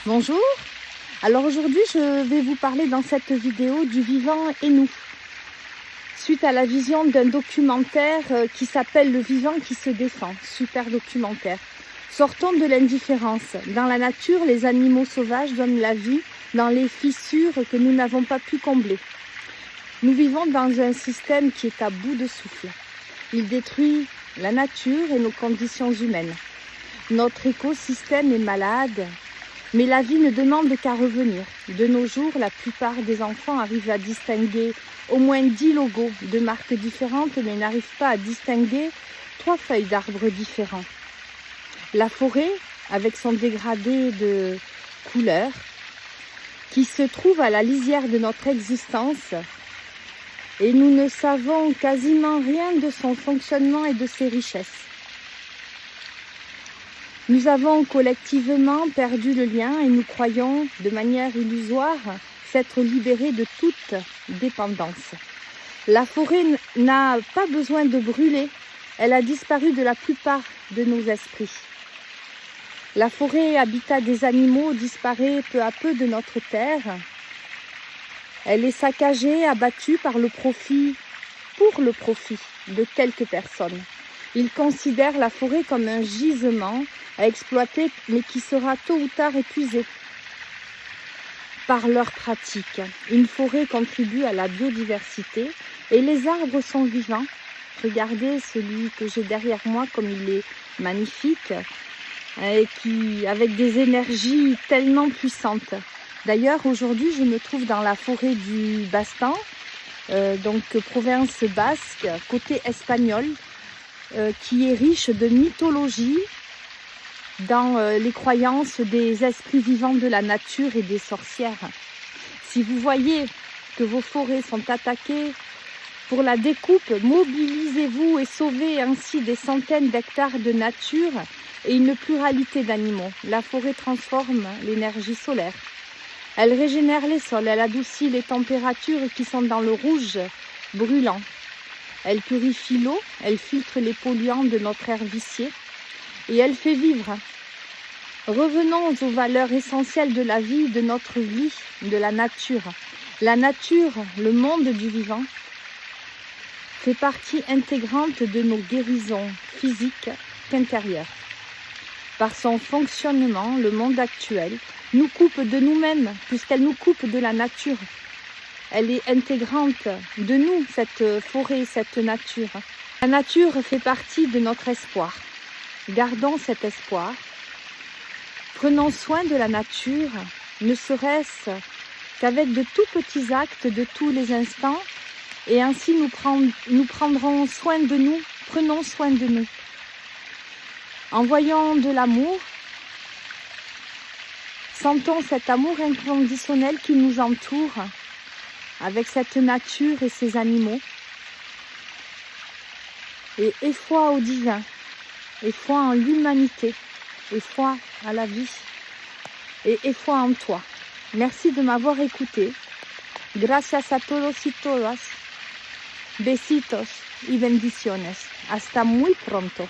Bonjour, alors aujourd'hui je vais vous parler dans cette vidéo du vivant et nous, suite à la vision d'un documentaire qui s'appelle Le vivant qui se défend, super documentaire. Sortons de l'indifférence. Dans la nature, les animaux sauvages donnent la vie dans les fissures que nous n'avons pas pu combler. Nous vivons dans un système qui est à bout de souffle. Il détruit la nature et nos conditions humaines. Notre écosystème est malade. Mais la vie ne demande qu'à revenir. De nos jours, la plupart des enfants arrivent à distinguer au moins 10 logos de marques différentes, mais n'arrivent pas à distinguer 3 feuilles d'arbres différents. La forêt, avec son dégradé de couleurs, qui se trouve à la lisière de notre existence, et nous ne savons quasiment rien de son fonctionnement et de ses richesses. Nous avons collectivement perdu le lien et nous croyons, de manière illusoire, s'être libérés de toute dépendance. La forêt n'a pas besoin de brûler, elle a disparu de la plupart de nos esprits. La forêt, habitat des animaux, disparaît peu à peu de notre terre. Elle est saccagée, abattue par le profit, pour le profit de quelques personnes. Ils considèrent la forêt comme un gisement à exploiter, mais qui sera tôt ou tard épuisé par leurs pratiques. Une forêt contribue à la biodiversité et les arbres sont vivants. Regardez celui que j'ai derrière moi, comme il est magnifique, et avec des énergies tellement puissantes. D'ailleurs, aujourd'hui, je me trouve dans la forêt du Bastan, donc province basque, côté espagnol, qui est riche de mythologie, dans les croyances des esprits vivants de la nature et des sorcières. Si vous voyez que vos forêts sont attaquées pour la découpe, mobilisez-vous et sauvez ainsi des centaines d'hectares de nature et une pluralité d'animaux. La forêt transforme l'énergie solaire. Elle régénère les sols, elle adoucit les températures qui sont dans le rouge brûlant. Elle purifie l'eau, elle filtre les polluants de notre air vicié et elle fait vivre. Revenons aux valeurs essentielles de la vie, de notre vie, de la nature. La nature, le monde du vivant, fait partie intégrante de nos guérisons physiques qu'intérieures. Par son fonctionnement, le monde actuel nous coupe de nous-mêmes, puisqu'elle nous coupe de la nature. Elle est intégrante de nous, cette forêt, cette nature. La nature fait partie de notre espoir. Gardons cet espoir. Prenons soin de la nature, ne serait-ce qu'avec de tout petits actes de tous les instants, et ainsi nous prendrons soin de nous, prenons soin de nous. Envoyons de l'amour, sentons cet amour inconditionnel qui nous entoure, avec cette nature et ces animaux, et aie foi au divin, et foi en l'humanité, et foi à la vie, et foi en toi. Merci de m'avoir écouté. Gracias a todos y todas. Besitos y bendiciones. Hasta muy pronto.